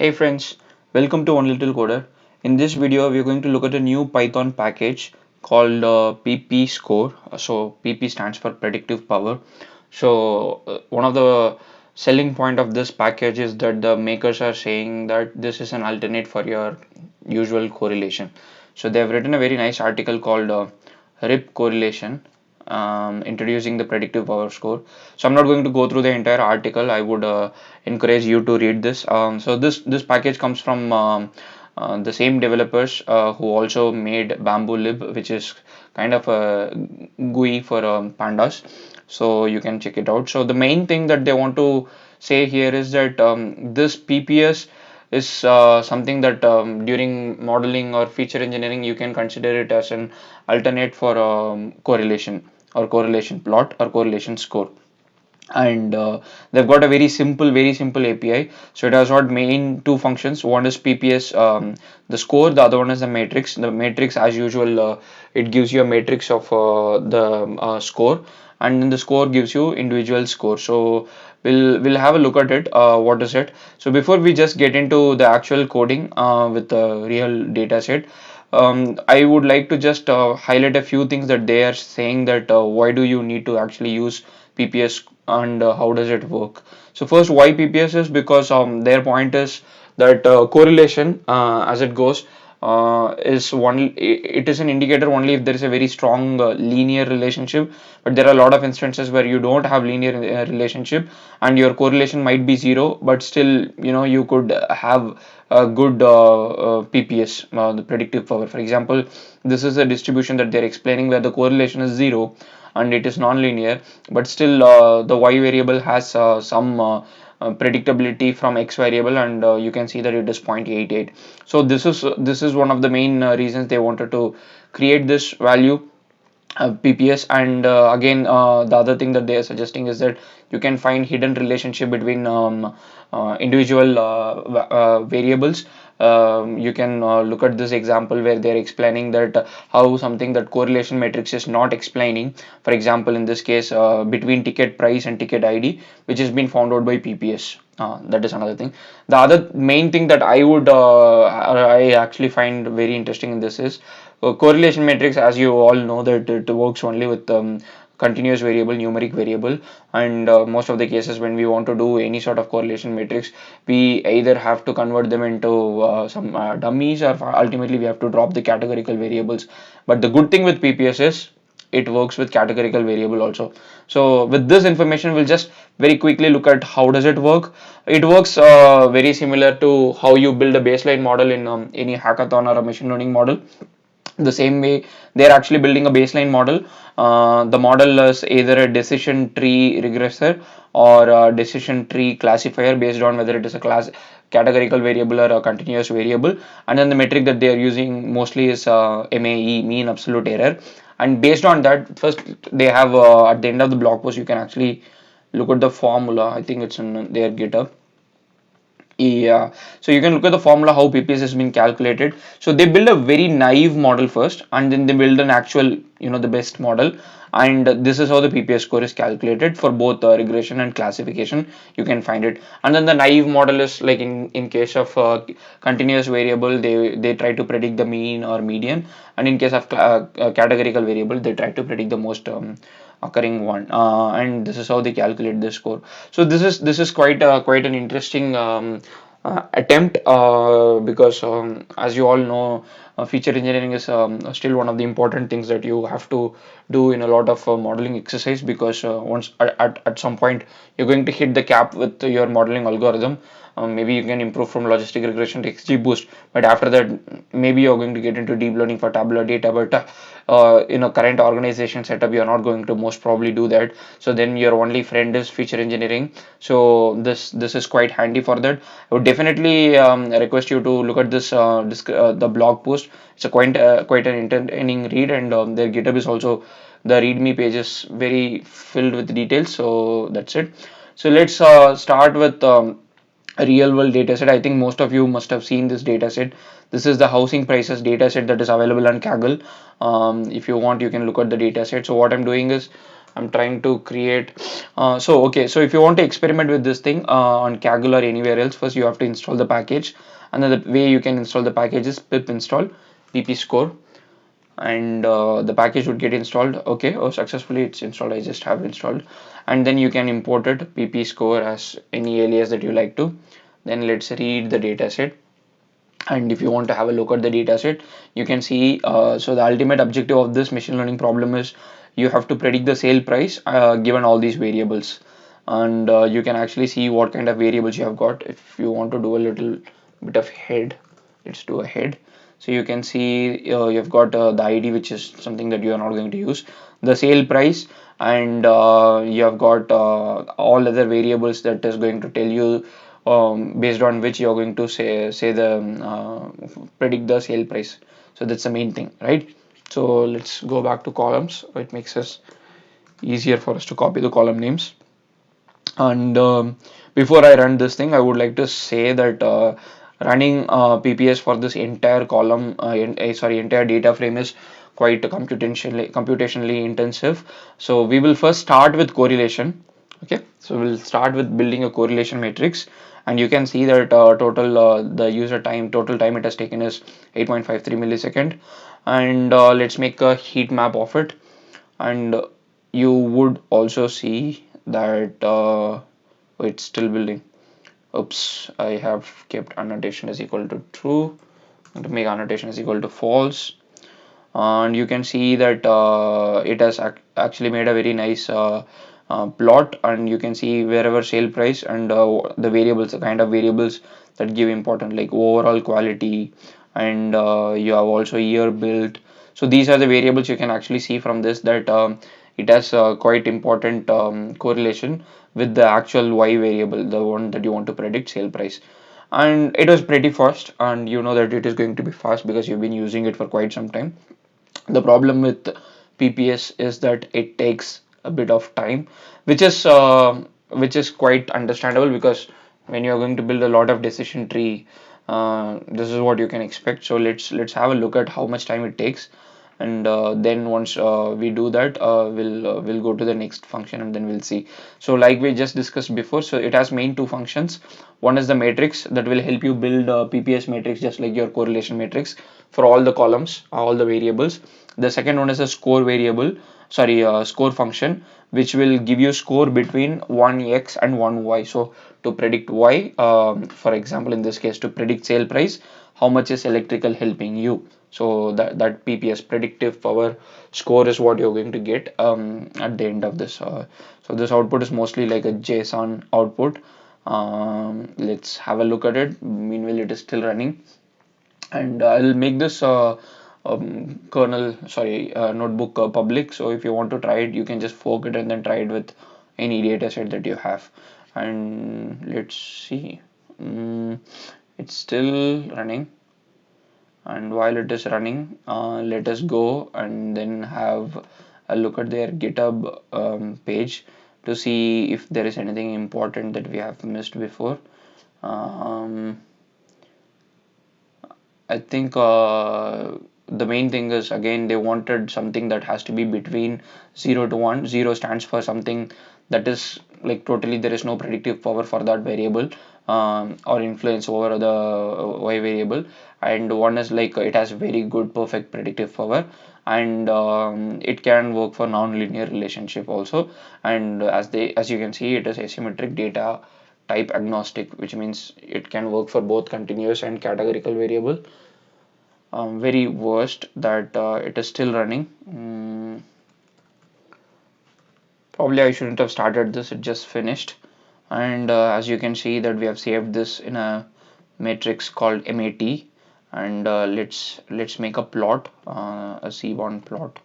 Hey friends, welcome to One Little Coder. In this video, we're going to look at a new Python package called PP Score. So PP stands for Predictive Power. One of the selling point of this package is that the makers are saying that this is an alternate for your usual correlation. So they have written a very nice article called RIP correlation, introducing the predictive power score. So I'm not going to go through the entire article. I would encourage you to read this. This package comes from the same developers who also made BambooLib, which is kind of a GUI for pandas. So you can check it out. So the main thing that they want to say here is that this PPS is something that during modeling or feature engineering you can consider it as an alternate for correlation or correlation plot or correlation score. And they've got a very simple API. So it has got main two functions. One is PPS, the score. The other one is the matrix. The matrix, as usual, it gives you a matrix of the score, and then the score gives you individual score. So we'll have a look at it. What is it? So before we just get into the actual coding with the real data set, I would like to just highlight a few things that they are saying that why do you need to actually use PPS and how does it work. So first, why PPS is because their point is that correlation as it goes is one, it is an indicator only if there is a very strong linear relationship, but there are a lot of instances where you don't have linear relationship and your correlation might be zero, but still you could have a good PPS, the predictive power. For example, this is a distribution that they're explaining where the correlation is zero and it is non-linear, but still the y variable has some predictability from x variable, and you can see that it is 0.88. So this is one of the main reasons they wanted to create this value, PPS. And again, the other thing that they are suggesting is that you can find hidden relationship between individual variables. You can look at this example where they're explaining that how something that correlation matrix is not explaining. For example, in this case, between ticket price and ticket ID, which has been found out by PPS. That is another thing. The other main thing that I actually find very interesting in this is correlation matrix. As you all know, that it works only with continuous variable, numeric variable, and most of the cases when we want to do any sort of correlation matrix, we either have to convert them into some dummies, or ultimately we have to drop the categorical variables. But the good thing with PPS is it works with categorical variable also. So with this information, we'll just very quickly look at how does it work. It works very similar to how you build a baseline model in any hackathon or a machine learning model. The same way, they're actually building a baseline model. The model is either a decision tree regressor or a decision tree classifier based on whether it is a class categorical variable or a continuous variable. And then the metric that they are using mostly is MAE, mean absolute error. And based on that, first they have at the end of the blog post, you can actually look at the formula. I think it's in their GitHub. Yeah, so you can look at the formula how PPS has been calculated. So they build a very naive model first, and then they build an actual, the best model. And this is how the PPS score is calculated for both regression and classification. You can find it. And then the naive model is like in case of continuous variable, they try to predict the mean or median, and in case of categorical variable, they try to predict the most occurring one. And this is how they calculate the score. So this is quite an interesting attempt, because as you all know, feature engineering is still one of the important things that you have to do in a lot of modeling exercise, because once at some point you're going to hit the cap with your modeling algorithm. Maybe you can improve from logistic regression to XGBoost, but after that maybe you're going to get into deep learning for tabular data. But in a current organization setup, you're not going to most probably do that. So then your only friend is feature engineering. So this is quite handy for that. I would definitely request you to look at the blog post. It's a quite an entertaining read, and their GitHub is also, the README page is very filled with details. So that's it. So let's start with a real world data set. I think most of you must have seen this data set. This is the housing prices data set that is available on Kaggle. If you want, you can look at the data set. So what I'm doing is I'm trying to create. So if you want to experiment with this thing on Kaggle or anywhere else, first you have to install the package. And then the way you can install the package is pip install pp score, and the package would get installed. Okay, oh, successfully it's installed. I just have installed, and then you can import it pp score as any alias that you like to. Then let's read the dataset, and if you want to have a look at the dataset, you can see. So the ultimate objective of this machine learning problem is you have to predict the sale price given all these variables, and you can actually see what kind of variables you have got. If you want to do a little bit of head, let's do a head. So you can see you've got the id, which is something that you are not going to use, the sale price, and you have got all other variables that is going to tell you based on which you're going to say the predict the sale price. So that's the main thing, right? So let's go back to columns. It makes us easier for us to copy the column names. And before I run this thing, I would like to say that running PPS for this entire column, entire data frame is quite computationally intensive. So we will first start with correlation. Okay, so we'll start with building a correlation matrix, and you can see that the user time total time it has taken is 8.53 millisecond. And let's make a heat map of it, and you would also see that it's still building. Oops, I have kept annotation is equal to true, and to make annotation is equal to false. And you can see that it has actually made a very nice plot, and you can see wherever sale price and the variables, the kind of variables that give important, like overall quality, and you have also year built. So these are the variables you can actually see from this, that it has quite important correlation with the actual y variable, the one that you want to predict sale price. And it was pretty fast, and you know that it is going to be fast because you've been using it for quite some time. The problem with PPS is that it takes a bit of time, which is quite understandable, because when you're going to build a lot of decision tree, this is what you can expect. So let's have a look at how much time it takes, and then once we do that, we'll go to the next function, and then we'll see. So like we just discussed before, so it has main two functions. One is the matrix that will help you build a PPS matrix just like your correlation matrix for all the columns, all the variables. The second one is a score variable, sorry, score function, which will give you score between 1x and 1y. So to predict y, for example, in this case, to predict sale price, how much is electrical helping you? So that PPS, predictive power score, is what you're going to get at the end of this. So this output is mostly like a JSON output. Let's have a look at it. Meanwhile, it is still running, and I'll make this kernel, sorry, notebook public. So if you want to try it, you can just fork it and then try it with any data set that you have. And let's see. It's still running, and while it is running, let us go and then have a look at their GitHub page to see if there is anything important that we have missed before. um, I think the main thing is, again, they wanted something that has to be between 0 to 1. 0 stands for something that is like totally there is no predictive power for that variable, or influence over the y variable, and 1 is like it has very good perfect predictive power, and it can work for non-linear relationship also. And as you can see, it is asymmetric data type agnostic, which means it can work for both continuous and categorical variable. Very worst that it is still running. Probably I shouldn't have started this, it just finished. And as you can see that we have saved this in a matrix called MAT, and let's make a plot, a Seaborn plot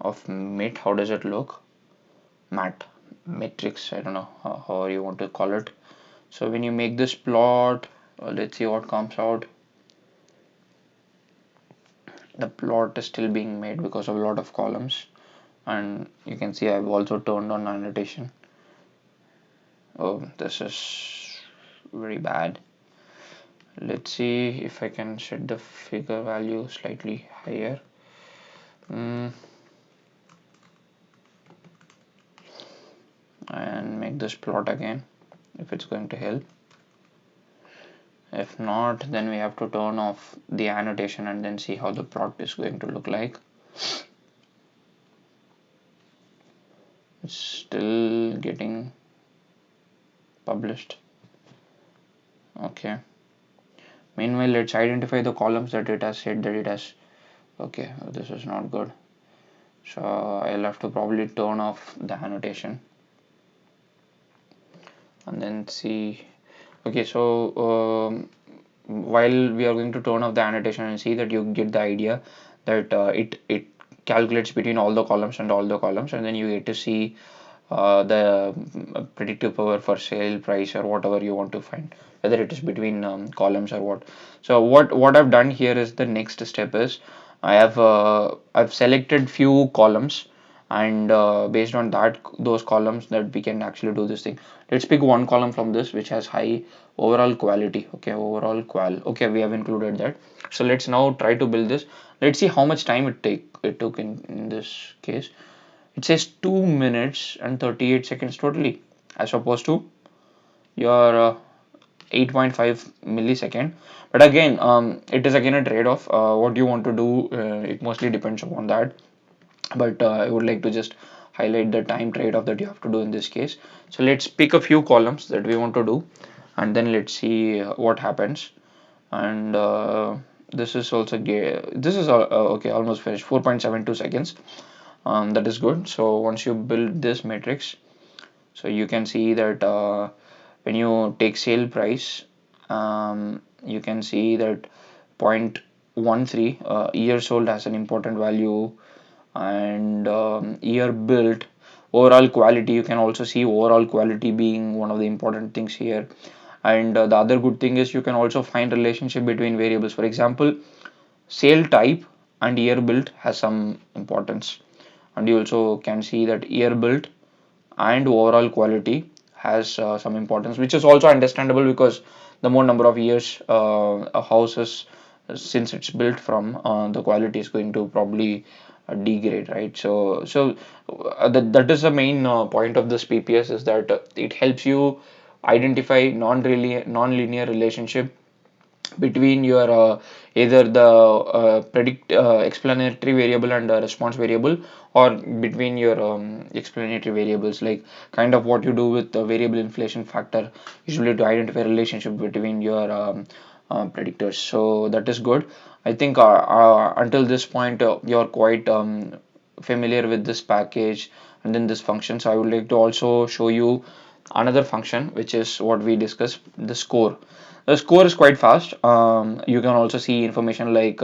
of MAT. How does it look? MAT matrix, I don't know how you want to call it. So when you make this plot, let's see what comes out. The plot is still being made because of a lot of columns, and you can see I've also turned on annotation. Oh, this is very bad. Let's see if I can set the figure value slightly higher. and make this plot again if it's going to help. If not, then we have to turn off the annotation and then see how the plot is going to look like. It's still getting published. Okay. Meanwhile, let's identify the columns that it has said that it has. Okay, this is not good. So I'll have to probably turn off the annotation and then see. Okay, so while we are going to turn off the annotation and see that you get the idea that it calculates between all the columns and all the columns, and then you get to see the predictive power for sale price or whatever you want to find, whether it is between columns or what. So what I've done here is the next step is I've selected few columns, and based on that those columns that we can actually do this thing. Let's pick one column from this which has high overall quality. Okay, overall qual. Okay, we have included that. So let's now try to build this. Let's see how much time it took in this case. It says 2 minutes and 38 seconds totally, as opposed to your 8.5 millisecond. But again, it is again a trade-off. What you want to do, it mostly depends upon that. But I would like to just highlight the time trade-off that you have to do in this case. So let's pick a few columns that we want to do, and then let's see what happens. And this is also this is okay, almost finished. 4.72 seconds. That is good. So once you build this matrix, so you can see that when you take sale price, you can see that 0.13 years old has an important value, and year built, overall quality, you can also see overall quality being one of the important things here. And the other good thing is you can also find relationship between variables. For example, sale type and year built has some importance, and you also can see that year built and overall quality has some importance, which is also understandable because the more number of years a house is, since it's built from, the quality is going to probably degrade, right? So that is the main point of this PPS, is that it helps you identify non-linear relationship between your either the predict explanatory variable and response variable, or between your explanatory variables, like kind of what you do with the variable inflation factor usually to identify relationship between your predictors. So that is good. I think until this point you're quite familiar with this package and then this function. So I would like to also show you another function, which is what we discussed, the score. The score is quite fast. You can also see information like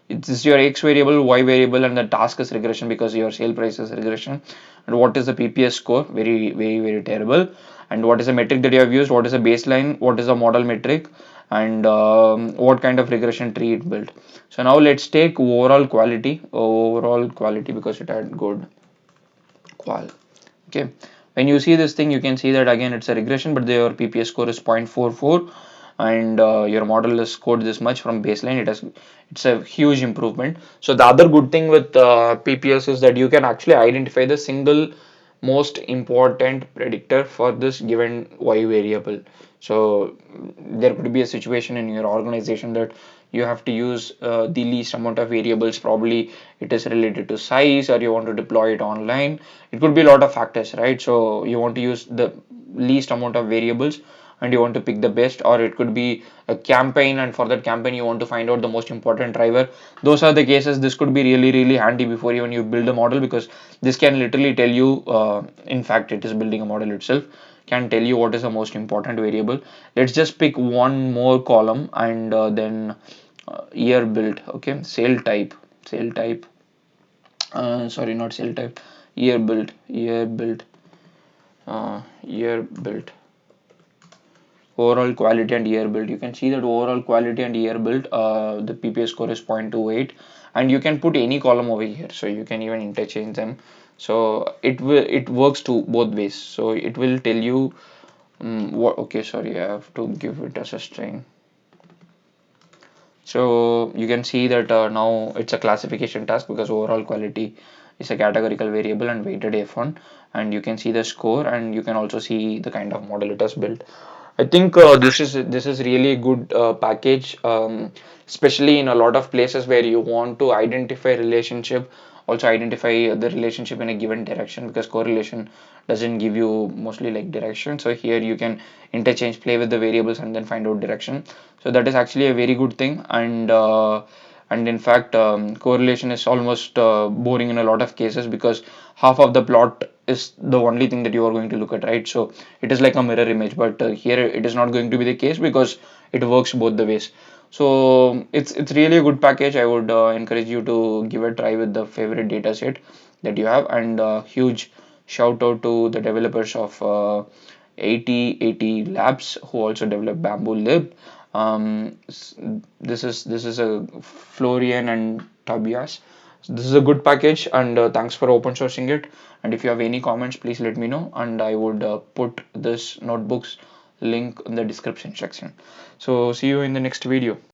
this is your x variable, y variable, and the task is regression because your sale price is regression. And what is the PPS score? Very, very, very terrible. And what is the metric that you have used? What is the baseline? What is the model metric? And what kind of regression tree it built. So now let's take overall quality. Overall quality, because it had good qual. Okay, when you see this thing, you can see that again it's a regression, but your PPS score is 0.44, and your model is scored this much from baseline. It's a huge improvement. So the other good thing with PPS is that you can actually identify the single most important predictor for this given y variable. So there could be a situation in your organization that you have to use the least amount of variables. Probably it is related to size, or you want to deploy it online. It could be a lot of factors, right? So you want to use the least amount of variables and you want to pick the best, or it could be a campaign, and for that campaign you want to find out the most important driver. Those are the cases. This could be really, really handy before even you build a model, because this can literally tell you, in fact it is building a model itself, can tell you what is the most important variable. Let's just pick one more column, and then year built. Okay, sale type, sorry, not sale type, year built, overall quality and year build. You can see that overall quality and year build, the PPS score is 0.28, and you can put any column over here, so you can even interchange them. So it works to both ways. So it will tell you what. Okay, sorry, I have to give it as a string. So you can see that now it's a classification task because overall quality is a categorical variable and weighted F1, and you can see the score, and you can also see the kind of model it has built. I think this is really a good package, especially in a lot of places where you want to identify relationship, also identify the relationship in a given direction, because correlation doesn't give you mostly like direction. So here you can interchange, play with the variables, and then find out direction. So that is actually a very good thing, and in fact correlation is almost boring in a lot of cases, because half of the plot is the only thing that you are going to look at, right? So it is like a mirror image, but here it is not going to be the case, because it works both the ways. So it's really a good package. I would encourage you to give a try with the favorite data set that you have, and huge shout out to the developers of 8080 Labs, who also developed Bamboo Lib. This is a Florian and Tobias. So this is a good package, and thanks for open sourcing it. And if you have any comments, please let me know, and I would put this notebooks link in the description section. So see you in the next video.